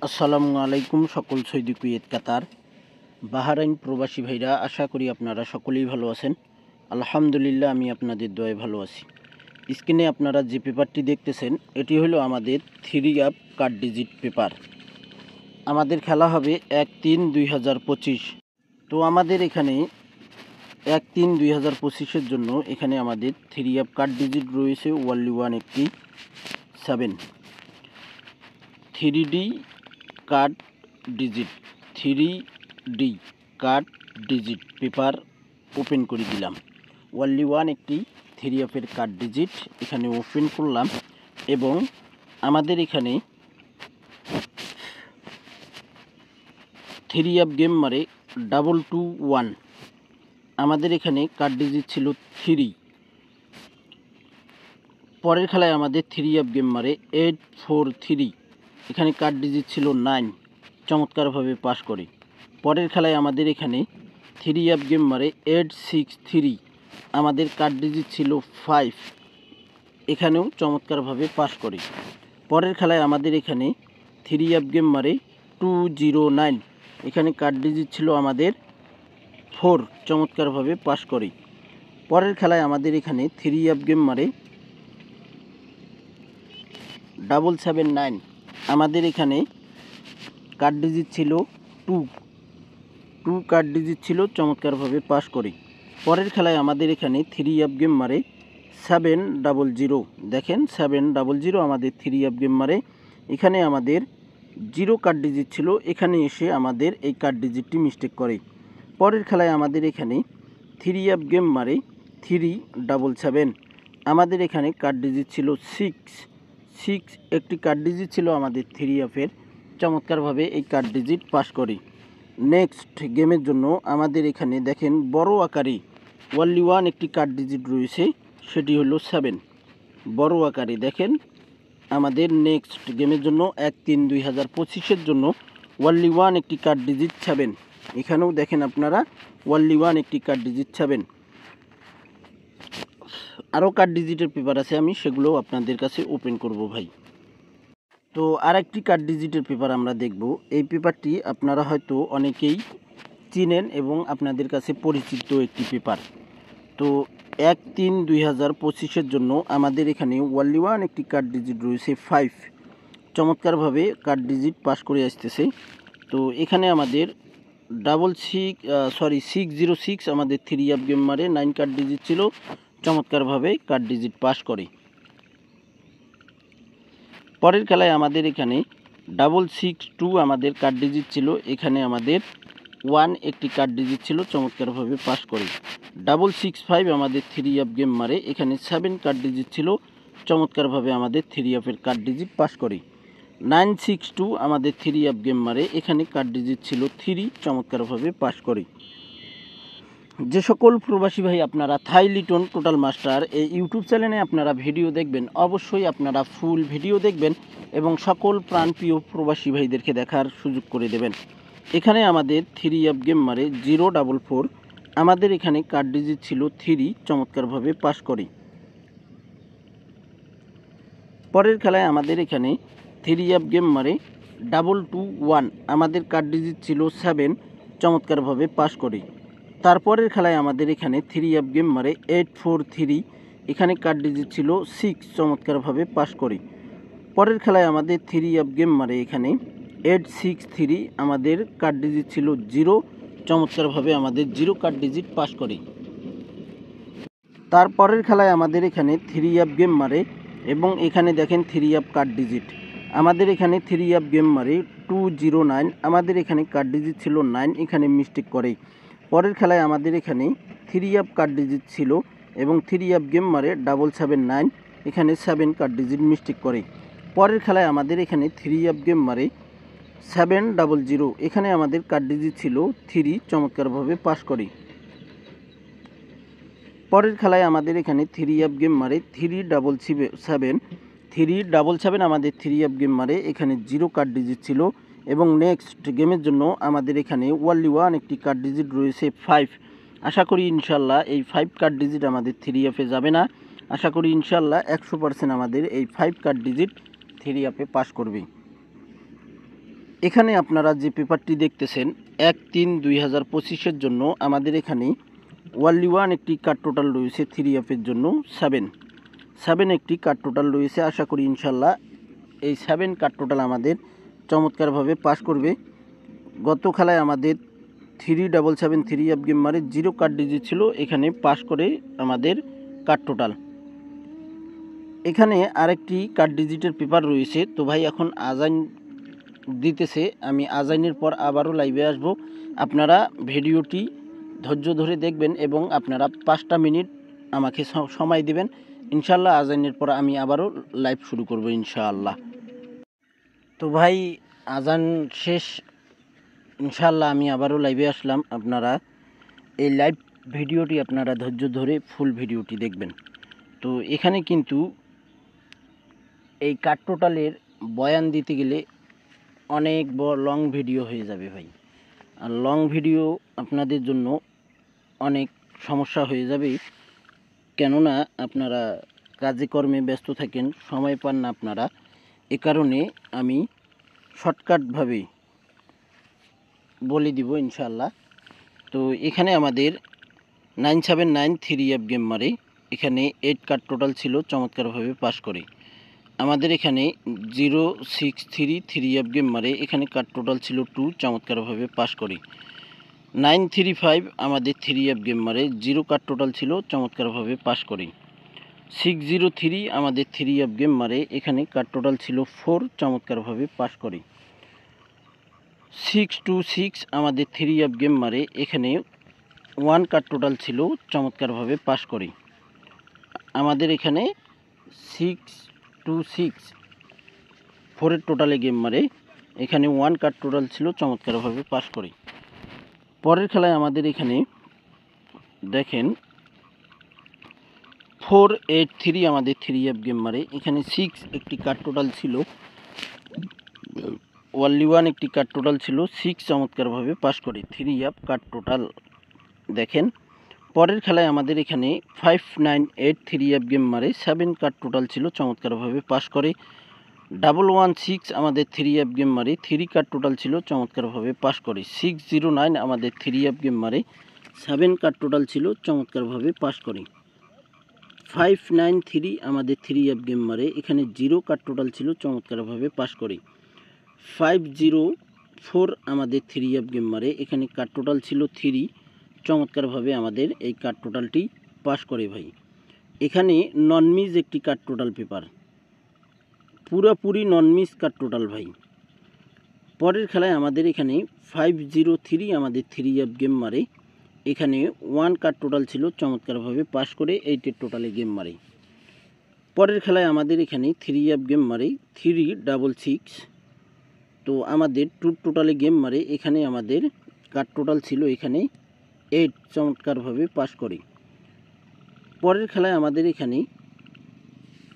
আসসালামু আলাইকুম সকল সৌদি কুয়েত কাতার বাহরাইন প্রবাসী ভাইরা, আশা করি আপনারা সকলেই ভালো আছেন। আলহামদুলিল্লাহ, আমি আপনাদের দোয়ায় ভালো আছি। স্ক্রিনে আপনারা যে পেপারটি দেখতেছেন, এটি হলো আমাদের 3 কার্ড ডিজিট পেপার। আমাদের খেলা হবে 1-3-2025। তো আমাদের এখানে 1-3-2025-এর জন্য এখানে আমাদের 3 কার্ড ডিজিট রয়েছে। ওয়ানলি ওয়ান একটি 7 3D card digit 3D card digit paper open করে দিলাম। ওয়ানলি ওয়ান একটি 3 কার্ড ডিজিট এখানে ওপেন করলাম এবং আমাদের এখানে 3 গেম মারে 221। আমাদের এখানে কার্ড ডিজিট ছিল 3। পরের খেলায় আমাদের 3 গেম মারে 843। এখানে কার্ড ডিজিট ছিল 9, চমৎকারভাবে পাস করে। পরের খেলায় আমাদের এখানে 3 গেম মারে 863। আমাদের কার্ড ডিজিট ছিল 5, এখানেও চমৎকারভাবে পাস করে। পরের খেলায় আমাদের এখানে 3 গেম মারে 209। এখানে কার্ড ডিজিট ছিল আমাদের 4, চমৎকারভাবে পাস করে। পরের খেলায় আমাদের এখানে 3 গেম মারে 779। আমাদের এখানে কার্ড ডিজিট ছিল 2 কার্ড ডিজিট ছিল, চমৎকারভাবে পাস করে। পরের খেলায় আমাদের এখানে 3 গেম মারে 700। দেখেন 700 আমাদের 3 গেম মারে। এখানে আমাদের 0 কার্ড ডিজিট ছিল, এখানে এসে আমাদের এই কার্ড ডিজিটটি মিস্টেক করে। পরের খেলায় আমাদের এখানে 3 গেম মারে 377। আমাদের এখানে কার্ড ডিজিট ছিল 6 একটি কার্ড ডিজিট ছিল আমাদের 3 চমৎকারভাবে এই কার্ড ডিজিট পাস করে। নেক্সট গেমের জন্য আমাদের এখানে দেখেন বড় আকারে ওয়ানলি ওয়ান একটি কার্ড ডিজিট রয়েছে, সেটি হলো 7। বড় আকারে দেখেন আমাদের নেক্সট গেমের জন্য 1-3-2025-এর জন্য ওয়ানলি ওয়ান একটি কার্ড ডিজিট 7। এখানেও দেখেন আপনারা ওয়ানলি ওয়ান একটি কার্ড ডিজিট 7। আরও কার্ড ডিজিটের পেপার আছে, আমি সেগুলো আপনাদের কাছে ওপেন করব ভাই। তো আরেকটি কার্ড ডিজিটের পেপার আমরা দেখব। এই পেপারটি আপনারা হয়তো অনেকেই চিনেন এবং আপনাদের কাছে পরিচিত একটি পেপার। তো 1-3-2025-এর জন্য আমাদের এখানে ওয়ানলি ওয়ান একটি কার্ড ডিজিট রয়েছে 5, চমৎকারভাবে কার্ড ডিজিট পাস করে আসতেছে। তো এখানে আমাদের 606 আমাদের 3 গেম মারে 9 কার্ড ডিজিট ছিল, চমৎকারভাবে কার্ড ডিজিট পাস করে। পরের খেলায় আমাদের এখানে 662 আমাদের কার্ড ডিজিট ছিল, এখানে আমাদের 1 একটি কার্ড ডিজিট ছিল, চমৎকারভাবে পাস করে। 665 আমাদের 3 গেম মারে, এখানে 7 কার্ড ডিজিট ছিল, চমৎকারভাবে আমাদের 3 কার্ড ডিজিট পাস করে। 962 আমাদের 3 গেম মারে, এখানে কার্ড ডিজিট ছিল 3, চমৎকারভাবে পাস করে। যে সকল প্রবাসী ভাই আপনারা থাই লিটন টোটাল মাস্টার এই ইউটিউব চ্যানেলে আপনারা ভিডিও দেখবেন, অবশ্যই আপনারা ফুল ভিডিও দেখবেন এবং সকল প্রাণপ্রিয় প্রবাসী ভাইদেরকে দেখার সুযোগ করে দেবেন। এখানে আমাদের 3 গেম মারে 044। আমাদের এখানে কার্ড ডিজিট ছিল 3, চমৎকারভাবে পাস করে। পরের খেলায় আমাদের এখানে 3 গেম মারে 221। আমাদের কার্ড ডিজিট ছিল 7, চমৎকারভাবে পাস করে। তারপরের খেলায় আমাদের এখানে 3 গেম মারে 843। এখানে কার্ড ডিজিট ছিল 6, চমৎকারভাবে পাস করে। পরের খেলায় আমাদের 3 গেম মারে এখানে 863। আমাদের কার্ড ডিজিট ছিল 0, চমৎকারভাবে আমাদের 0 কার্ড ডিজিট পাস করে। তারপরের খেলায় আমাদের এখানে 3 গেম মারে এবং এখানে দেখেন 3 কার্ড ডিজিট। আমাদের এখানে 3 গেম মারে 209। আমাদের এখানে কার্ড ডিজিট ছিল 9, এখানে মিস্টেক করে। পরের খেলায় আমাদের এখানে 3 কার্ড ডিজিট ছিল এবং 3 গেম মারে 779। এখানে 7 কার্ড ডিজিট মিস্টেক করে। পরের খেলায় আমাদের এখানে 3 গেম মারে 700। এখানে আমাদের কার্ড ডিজিট ছিল 3, চমৎকারভাবে পাস করে। পরের খেলায় আমাদের এখানে 3 গেম মারে 377। আমাদের 3 গেম মারে, এখানে 0 কার্ড ডিজিট ছিল এবং নেক্সট গেমের জন্য আমাদের এখানে ওয়ানলি ওয়ান একটি কার্ড ডিজিট রয়েছে 5। আশা করি ইনশাল্লাহ এই 5 কার্ড ডিজিট আমাদের 3 যাবে না। আশা করি ইনশাল্লাহ 100% আমাদের এই 5 কার্ড ডিজিট 3 পাস করবে। এখানে আপনারা যে পেপারটি দেখতেছেন 1/3/2025 জন্য আমাদের এখানে ওয়ানলি ওয়ান একটি কার্ড টোটাল রয়েছে 3F জন্য 7 একটি কার্ড টোটাল রয়েছে। আশা করি ইনশাল্লাহ এই 7 কার্ড টোটাল আমাদের চমৎকারভাবে পাস করবে। গত খেলায় আমাদের 377 3F গেম মারে 0 কার্ড ডিজিট ছিল, এখানে পাস করে আমাদের কার্ড টোটাল। এখানে আরেকটি কার্ড ডিজিটের পেপার রয়েছে। তো ভাই এখন আজান দিতেছে, আমি আজানের পর আবারও লাইভে আসব। আপনারা ভিডিওটি ধৈর্য ধরে দেখবেন এবং আপনারা 5টা মিনিট আমাকে সময় দেবেন। ইনশাল্লাহ আজানের পর আমি আবারও লাইভ শুরু করব ইনশাআল্লাহ। তো ভাই আজান শেষ, ইনশাআল্লাহ আমি আবারও লাইভে আসলাম। আপনারা এই লাইভ ভিডিওটি আপনারা ধৈর্য ধরে ফুল ভিডিওটি দেখবেন। তো এখানে কিন্তু এই কার্ড টোটালের বয়ান দিতে গেলে অনেক বড় লং ভিডিও হয়ে যাবে ভাই, আর লং ভিডিও আপনাদের জন্য অনেক সমস্যা হয়ে যাবে, কেননা আপনারা কাজে কর্মে ব্যস্ত থাকেন, সময় পান না আপনারা। এ কারণে আমি শর্টকাটভাবে বলে দিব ইনশাআল্লাহ। তো এখানে আমাদের 979 3F গেম মারে, এখানে 8 কার্ড টোটাল ছিল, চমৎকারভাবে পাস করে। আমাদের এখানে 063 3F গেম মারে, এখানে কার্ড টোটাল ছিল 2, চমৎকারভাবে পাস করে। 935 আমাদের 3F গেম মারে, 0 কার্ড টোটাল ছিল, চমৎকারভাবে পাস করে। 603 আমাদের 3F গেম মারে, এখানে কার্ড টোটাল ছিল 4, চমৎকারভাবে পাস করে। 626 আমাদের 3F গেম মারে, এখানে 1 কার্ড টোটাল ছিল, চমৎকারভাবে পাস করে। আমাদের এখানে 626 4 টোটালে গেম মারে, এখানে 1 কার্ড টোটাল ছিল, চমৎকারভাবে পাস করে। পরের খেলায় আমাদের এখানে দেখেন 483 আমাদের 3F গেম মারে, এখানে 6 একটি কার্ড টোটাল ছিল, ওয়ানলি ওয়ান একটি কার্ড টোটাল ছিল, 6 চমৎকারভাবে পাস করে। 3F কার্ড টোটাল দেখেন। পরের খেলায় আমাদের এখানে 598 3F গেম মারে, 7 কার্ড টোটাল ছিল, চমৎকারভাবে পাস করে। 116 আমাদের 3F গেম মারে, 3 কার্ড টোটাল ছিল, চমৎকারভাবে পাস করে। 609 আমাদের 3F গেম মারে, 7 কার্ড টোটাল ছিল, চমৎকারভাবে পাস করে। 593 আমাদের 3F গেম মারে, এখানে 0 কার্ড টোটাল ছিল, চমৎকারভাবে পাস করে। 504 আমাদের 3F গেম মারে, এখানে কার্ড টোটাল ছিল 3, চমৎকারভাবে আমাদের এই কার্ড টোটালটি পাস করে ভাই। এখানে নন মিস একটি কার্ড টোটাল পেপার, পুরোপুরি নন মিস কার্ড টোটাল ভাই। পরের খেলায় আমাদের এখানে 503 আমাদের 3F গেম মারে, এখানে 1 কার্ড টোটাল ছিল, চমৎকারভাবে পাস করে 8 টোটালে গেম মারে। পরের খেলায় আমাদের এখানে 3F গেম মারে, 366 তো আমাদের 2 টোটালে গেম মারে, এখানে আমাদের কার্ড টোটাল ছিল এখানে 8, চমৎকারভাবে পাস করে। পরের খেলায় আমাদের এখানে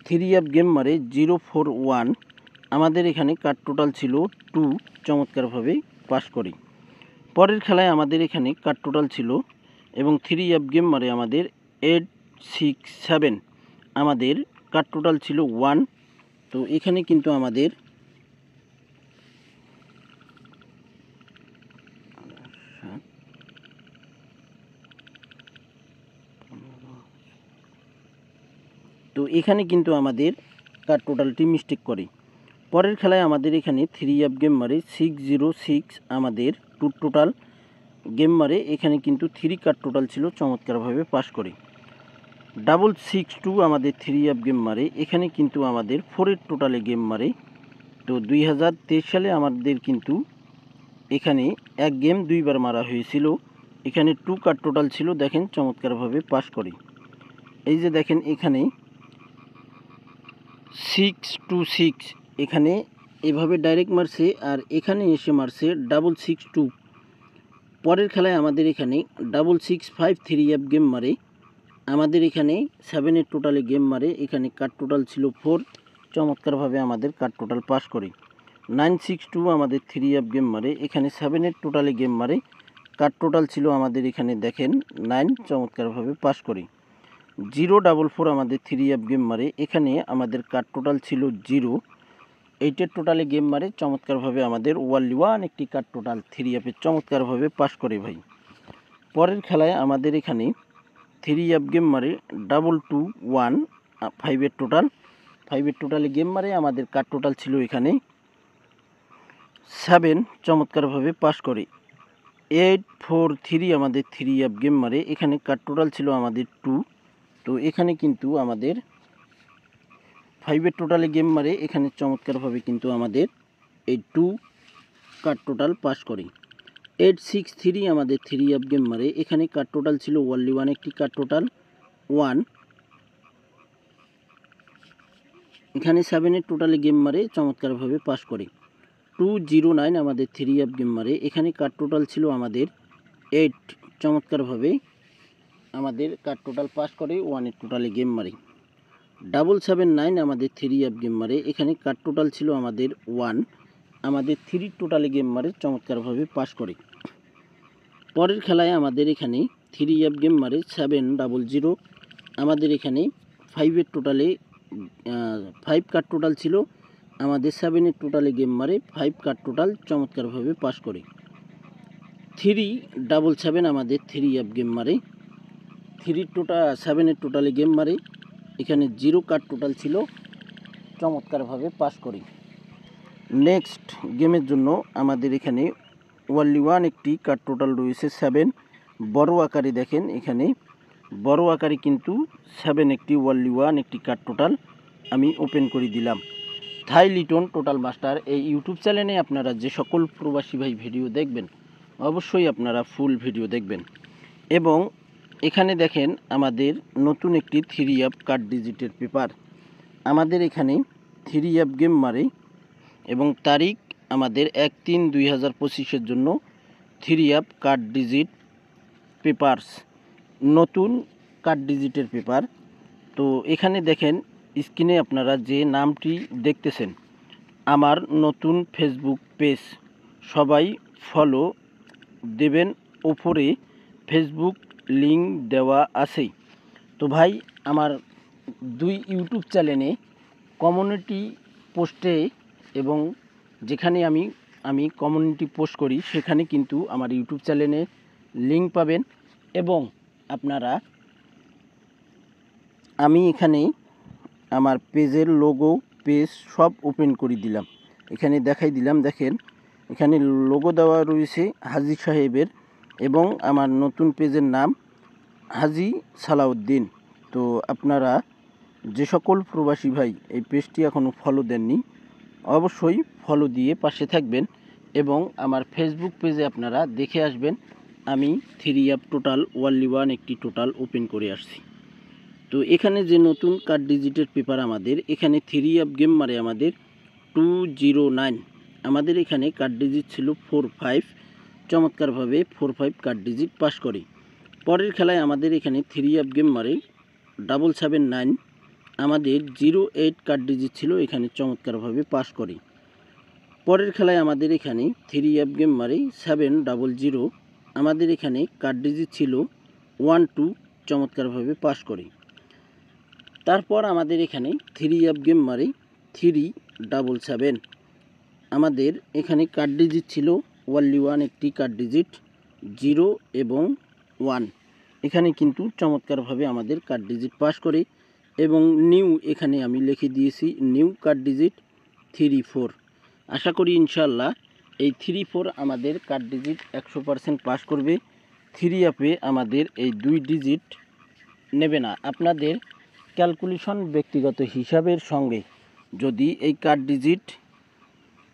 3F গেম মারে 041, আমাদের এখানে কার্ড টোটাল ছিল 2, চমৎকারভাবে পাস করে। পরের খেলায় আমাদের এখানে কার্ড টোটাল ছিল এবং 3F গেম মারে আমাদের 867, আমাদের কার্ড টোটাল ছিল 1। তো এখানে কিন্তু আমাদের কার্ড টোটালটি মিস্টেক করে। পরের খেলায় আমাদের এখানে 3F গেম মারে 606, আমাদের 2 টোটাল গেম মারে, এখানে কিন্তু 3 কার্ড টোটাল ছিল, চমৎকারভাবে পাস করে। 662 আমাদের 3F গেম মারে, এখানে কিন্তু আমাদের 4 টোটালে গেম মারে। তো 2023 সালে আমাদের কিন্তু এখানে এক গেম 2 বার মারা হয়েছিল, এখানে 2 কার্ড টোটাল ছিল, দেখেন চমৎকারভাবে পাস করে। এই যে দেখেন এখানে 626 এখানে এভাবে ডাইরেক্ট মারছে, আর এখানে এসে মারছে 662। পরের খেলায় আমাদের এখানে 665 3F গেম মারে, আমাদের এখানে 7 টোটালে গেম মারে, এখানে কার্ড টোটাল ছিল 4, চমৎকারভাবে আমাদের কার্ড টোটাল পাস করে। 962 আমাদের 3F গেম মারে, এখানে 7 টোটালে গেম মারে, কার্ড টোটাল ছিল আমাদের এখানে দেখেন 9, চমৎকারভাবে পাস করে। 044 আমাদের 3F গেম মারে, এখানে আমাদের কার্ড টোটাল ছিল 0, 8-এর টোটালে গেম মারে চমৎকারভাবে আমাদের ওয়ানলি ওয়ান একটি কার্ড টোটাল 3 অ্যাপে চমৎকারভাবে পাস করে ভাই। পরের খেলায় আমাদের এখানে 3 অ্যাপ গেম মারে 221 5-এর টোটাল 5-এর টোটালে গেম মারে আমাদের কার্ড টোটাল ছিল এখানে 7 চমৎকারভাবে পাস করে। 843 আমাদের 3 অ্যাপ গেম মারে এখানে কার্ড টোটাল ছিল আমাদের 2। তো এখানে কিন্তু আমাদের 5-এর টোটালে গেম মারে এখানে চমৎকারভাবে কিন্তু আমাদের এই 2 কার্ড টোটাল পাস করে। 863 আমাদের 3 অ্যাপ গেম মারে এখানে কার্ড টোটাল ছিল ওনলি ওয়ান একটি কার্ড টোটাল 1। এখানে 7-এর টোটালে গেম মারে চমৎকারভাবে পাস করে। 209 আমাদের 3 অ্যাপ গেম মারে এখানে কার্ড টোটাল ছিল আমাদের 8 চমৎকারভাবে আমাদের কার্ড টোটাল পাস করে 1-এর টোটালে গেম মারে। 779 আমাদের 3 অ্যাপ গেম মারে এখানে কার্ড টোটাল ছিল আমাদের 1 আমাদের 3 টোটালে গেম মারে চমৎকারভাবে পাস করে। পরের খেলায় আমাদের এখানে 3 অ্যাপ গেম মারে 700 আমাদের এখানে 5-এর টোটালে 5 কার্ড টোটাল ছিল আমাদের 7-এর টোটালে গেম মারে 5 কার্ড টোটাল চমৎকারভাবে পাস করে। 377 আমাদের 3 অ্যাপ গেম মারে 7-এর টোটালে গেম মারে এখানে 0 কার্ড টোটাল ছিল চমৎকারভাবে পাস করি। নেক্সট গেমের জন্য আমাদের এখানে ওনলি ওয়ান একটি কার্ড টোটাল রয়েছে 7 বড় আকারে দেখেন এখানে বড় আকারে কিন্তু 7 একটি ওনলি ওয়ান একটি কার্ড টোটাল আমি ওপেন করে দিলাম। থাই লিটন টোটাল মাস্টার এই ইউটিউব চ্যানেলে আপনারা যে সকল প্রবাসী ভাই ভিডিও দেখবেন অবশ্যই আপনারা ফুল ভিডিও দেখবেন। এবং এখানে দেখেন আমাদের নতুন একটি 3 অ্যাপ কার্ড ডিজিটের পেপার আমাদের এখানে 3 অ্যাপ গেম মারে এবং তারিখ আমাদের 1-3-2025-এর জন্য 3 অ্যাপ কার্ড ডিজিট পেপারস নতুন কার্ড ডিজিটের পেপার। তো এখানে দেখেন স্ক্রিনে আপনারা যে নামটি দেখতেছেন আমার নতুন ফেসবুক পেজ সবাই ফলো দেবেন, ওপরে ফেসবুক লিঙ্ক দেওয়া আছে। তো ভাই আমার 2 ইউটিউব চ্যানেলে কমিউনিটি পোস্টে এবং যেখানে আমি কমিউনিটি পোস্ট করি সেখানে কিন্তু আমার ইউটিউব চ্যানেলে লিঙ্ক পাবেন। এবং আপনারা আমি এখানে আমার পেজের লোগো পেজ সব ওপেন করে দিলাম, এখানে দেখাই দিলাম। দেখেন এখানে লোগো দেওয়া রয়েছে হাজী সাহেবের এবং আমার নতুন পেজের নাম হাজী সালাউদ্দিন। তো আপনারা যে সকল প্রবাসী ভাই এই পেজটি এখনও ফলো দেননি অবশ্যই ফলো দিয়ে পাশে থাকবেন এবং আমার ফেসবুক পেজে আপনারা দেখে আসবেন আমি 3 অ্যাপ টোটাল ওনলি ওয়ান একটি টোটাল ওপেন করে আসছি। তো এখানে যে নতুন কার্ড ডিজিটের পেপার আমাদের এখানে 3 অ্যাপ গেম মারে আমাদের 209 আমাদের এখানে কার্ড ডিজিট ছিল 45 চমৎকারভাবে 45 কার্ড ডিজিট পাস করে। পরের খেলায় আমাদের এখানে 3 অ্যাপ গেম মারে 779 আমাদের 08 কার্ড ডিজিট ছিল এখানে চমৎকারভাবে পাস করে। পরের খেলায় আমাদের এখানে 3 অ্যাপ গেম মারে 700 আমাদের এখানে কার্ড ডিজিট ছিল 12 চমৎকারভাবে পাস করে। তারপর আমাদের এখানে 3 অ্যাপ গেম মারে 377 আমাদের এখানে কার্ড ডিজিট ছিল ওনলি ওয়ান একটি কার্ড ডিজিট 0 এবং 1 এখানে কিন্তু চমৎকারভাবে আমাদের কার্ড ডিজিট পাস করে। এবং নিউ এখানে আমি লিখে দিয়েছি নিউ কার্ড ডিজিট 34। আশা করি ইনশাল্লাহ এই 34 আমাদের কার্ড ডিজিট 100% পাস করবে। 3 অ্যাপে আমাদের এই 2 ডিজিট নেবে না। আপনাদের ক্যালকুলেশন ব্যক্তিগত হিসাবের সঙ্গে যদি এই কার্ড ডিজিট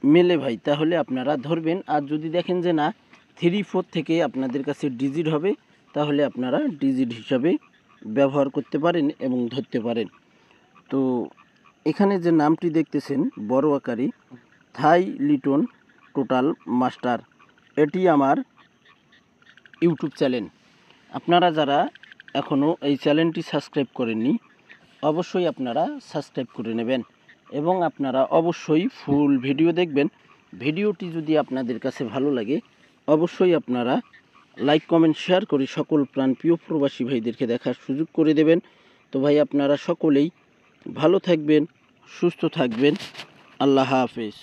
মেলে ভাই তাহলে আপনারা ধরবেন, আর যদি দেখেন যে না 3-4 থেকে আপনাদের কাছে ডিজিট হবে তাহলে আপনারা ডিজিট হিসাবে ব্যবহার করতে পারেন এবং ধরতে পারেন। তো এখানে যে নামটি দেখতেছেন বড় আকারে থাই লিটন টোটাল মাস্টার এটি আমার ইউটিউব চ্যানেল। আপনারা যারা এখনও এই চ্যানেলটি সাবস্ক্রাইব করেননি অবশ্যই আপনারা সাবস্ক্রাইব করে নেবেন এবং আপনারা অবশ্যই ফুল ভিডিও দেখবেন। ভিডিওটি যদি আপনাদের কাছে ভালো লাগে অবশ্যই আপনারা লাইক কমেন্ট শেয়ার করে সকল প্রাণপ্রিয় প্রবাসী ভাইদেরকে দেখার সুযোগ করে দেবেন। তো ভাই আপনারা সকলেই ভালো থাকবেন, সুস্থ থাকবেন। আল্লাহ হাফেজ।